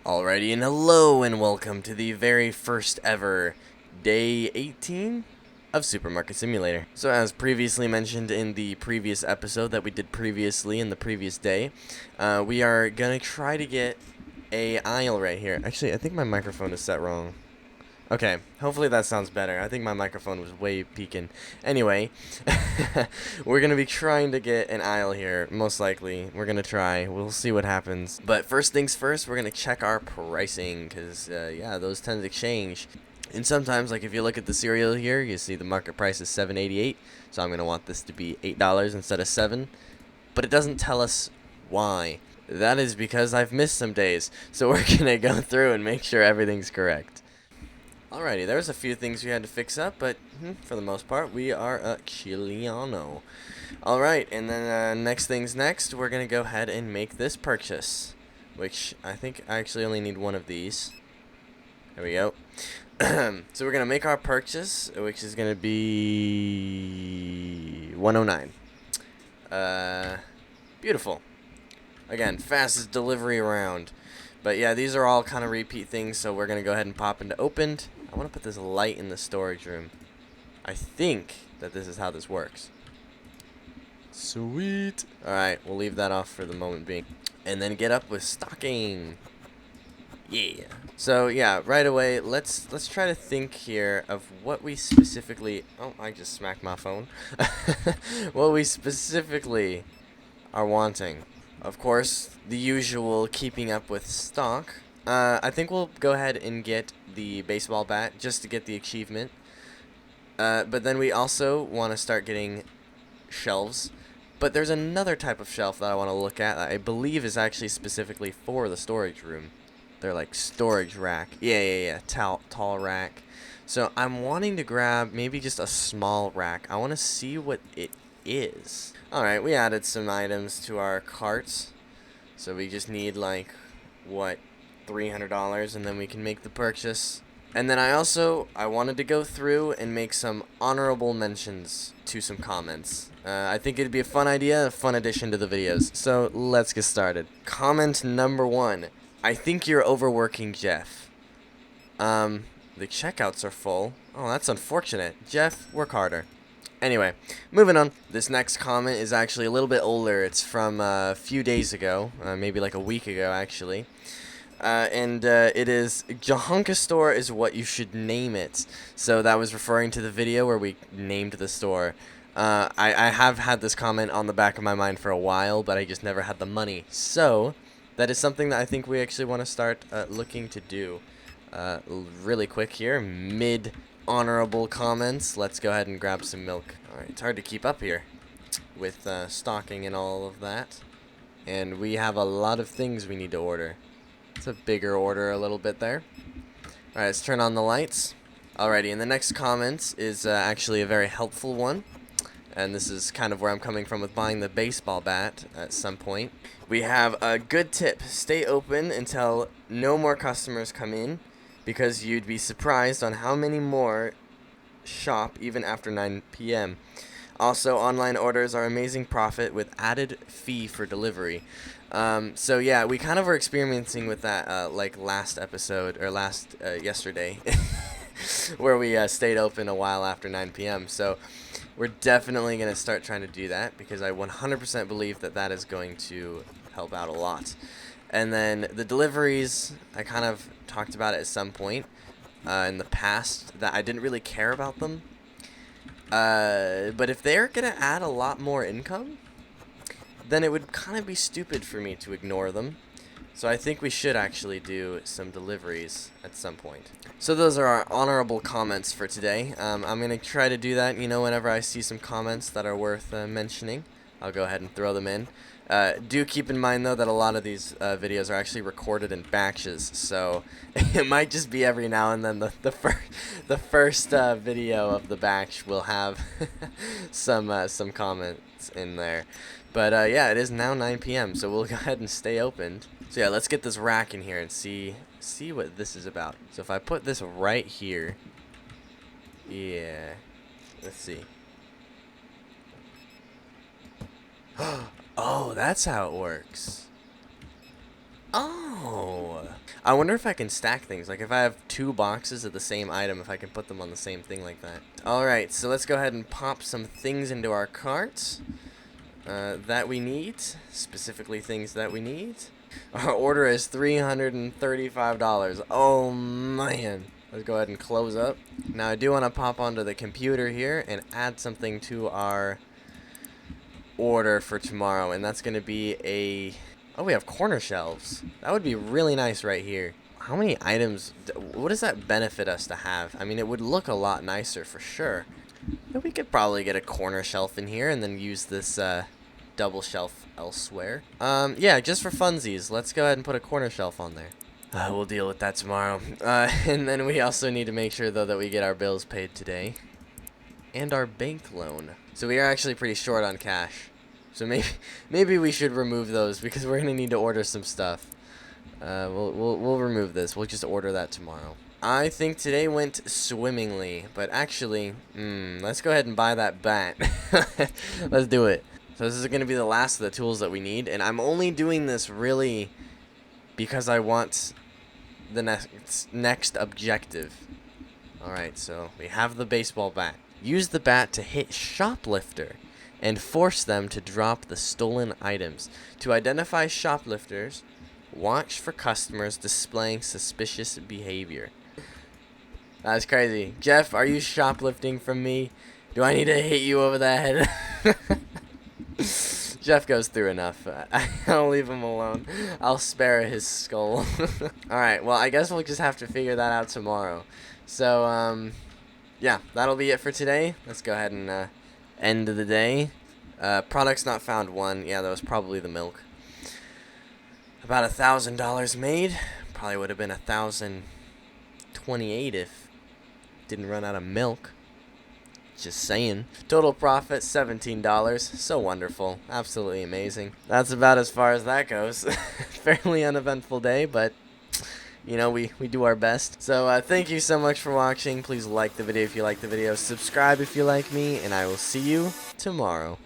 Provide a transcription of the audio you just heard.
Alrighty, and hello, and welcome to the very first ever day 18 of Supermarket Simulator. So as previously mentioned in the previous episode that we did previously in the previous day, we are gonna try to get a aisle right here. Actually, I think my microphone is set wrong. Okay, hopefully that sounds better. I think my microphone was way peaking. Anyway, we're going to be trying to get an aisle here, most likely. We're going to try. We'll see what happens. But first things first, we're going to check our pricing, because, yeah, those tend to change. And sometimes, like if you look at the cereal here, you see the market price is $7.88. So I'm going to want this to be $8 instead of $7. But it doesn't tell us why. That is because I've missed some days. So we're going to go through and make sure everything's correct. Alrighty, there's a few things we had to fix up, but for the most part, we are a Chiliano. Alright, and then next things next, we're going to go ahead and make this purchase, which I think I actually only need one of these. There we go. So we're going to make our purchase, which is going to be 109. Beautiful. Again, fastest delivery around. But yeah, these are all kind of repeat things, so we're going to go ahead and pop into opened. I want to put this light in the storage room. I think that this is how this works. Sweet. Alright, we'll leave that off for the moment being. And then get up with stocking. Yeah. So yeah, right away, let's try to think here of what we specifically... Oh, I just smacked my phone. What we specifically are wanting. Of course, the usual keeping up with stock. I think we'll go ahead and get the baseball bat just to get the achievement. But then we also want to start getting shelves. But there's another type of shelf that I want to look at that I believe is actually specifically for the storage room. They're like storage rack. Yeah. Tall rack. So I'm wanting to grab maybe just a small rack. I want to see what it is. Alright, we added some items to our carts. So we just need like, what, $300, and then we can make the purchase. And then I wanted to go through and make some honorable mentions to some comments. I think it'd be a fun idea, a fun addition to the videos. So let's get started. Comment number 1. I think you're overworking Jeff. The checkouts are full. Oh, that's unfortunate. Jeff, work harder. Anyway, moving on. This next comment is actually a little bit older. It's from a few days ago, maybe like a week ago, actually. It is, Jahunka Store is what you should name it. So that was referring to the video where we named the store. I have had this comment on the back of my mind for a while, but I just never had the money. So that is something that I think we actually want to start looking to do. Really quick here, mid-honorable comments. Let's go ahead and grab some milk. Alright, it's hard to keep up here with stocking and all of that. And we have a lot of things we need to order. It's a bigger order a little bit there. Alright, let's turn on the lights. Alrighty, and the next comment is actually a very helpful one. And this is kind of where I'm coming from with buying the baseball bat at some point. We have a good tip. Stay open until no more customers come in, because you'd be surprised on how many more shop even after 9 p.m. Also, online orders are amazing profit with added fee for delivery. So yeah, we kind of were experimenting with that like last episode, or yesterday, where we stayed open a while after 9 p.m. So we're definitely going to start trying to do that, because I 100% believe that that is going to help out a lot. And then the deliveries, I kind of talked about it at some point in the past, that I didn't really care about them. But if they're going to add a lot more income, then it would kind of be stupid for me to ignore them. So I think we should actually do some deliveries at some point. So those are our honorable comments for today. I'm going to try to do that, whenever I see some comments that are worth mentioning. I'll go ahead and throw them in. Do keep in mind, though, that a lot of these videos are actually recorded in batches, so it might just be every now and then the first video of the batch will have some comments in there. But yeah, it is now 9 p.m., so we'll go ahead and stay opened. So yeah, let's get this rack in here and see what this is about. So if I put this right here, yeah, let's see. Oh, that's how it works. Oh. I wonder if I can stack things. Like if I have 2 boxes of the same item, if I can put them on the same thing like that. Alright, so let's go ahead and pop some things into our carts that we need. Specifically things that we need. Our order is $335. Oh, man. Let's go ahead and close up. Now, I do want to pop onto the computer here and add something to our order for tomorrow. And that's going to be a... Oh, we have corner shelves. That would be really nice right here. How many items... What does that benefit us to have? I mean, it would look a lot nicer for sure. But we could probably get a corner shelf in here and then use this... double shelf elsewhere. Yeah, just for funsies, let's go ahead and put a corner shelf on there. We'll deal with that tomorrow. And then we also need to make sure, though, that we get our bills paid today. And our bank loan. So we are actually pretty short on cash. So maybe we should remove those because we're gonna need to order some stuff. We'll remove this. We'll just order that tomorrow. I think today went swimmingly, but actually, let's go ahead and buy that bat. Let's do it. So this is going to be the last of the tools that we need, and I'm only doing this really because I want the next objective. Alright, so we have the baseball bat. Use the bat to hit shoplifter and force them to drop the stolen items. To identify shoplifters, watch for customers displaying suspicious behavior. That's crazy. Jeff, are you shoplifting from me? Do I need to hit you over the head? Jeff goes through enough. I'll leave him alone. I'll spare his skull. Alright, well, I guess we'll just have to figure that out tomorrow. So, yeah, that'll be it for today. Let's go ahead and end of the day. Products not found 1. Yeah, that was probably the milk. About $1,000 made. Probably would have been $1,028 if didn't run out of milk. Just saying. Total profit, $17. So wonderful. Absolutely amazing. That's about as far as that goes. Fairly uneventful day, but, you know, we do our best. So, thank you so much for watching. Please like the video if you like the video. Subscribe if you like me, and I will see you tomorrow.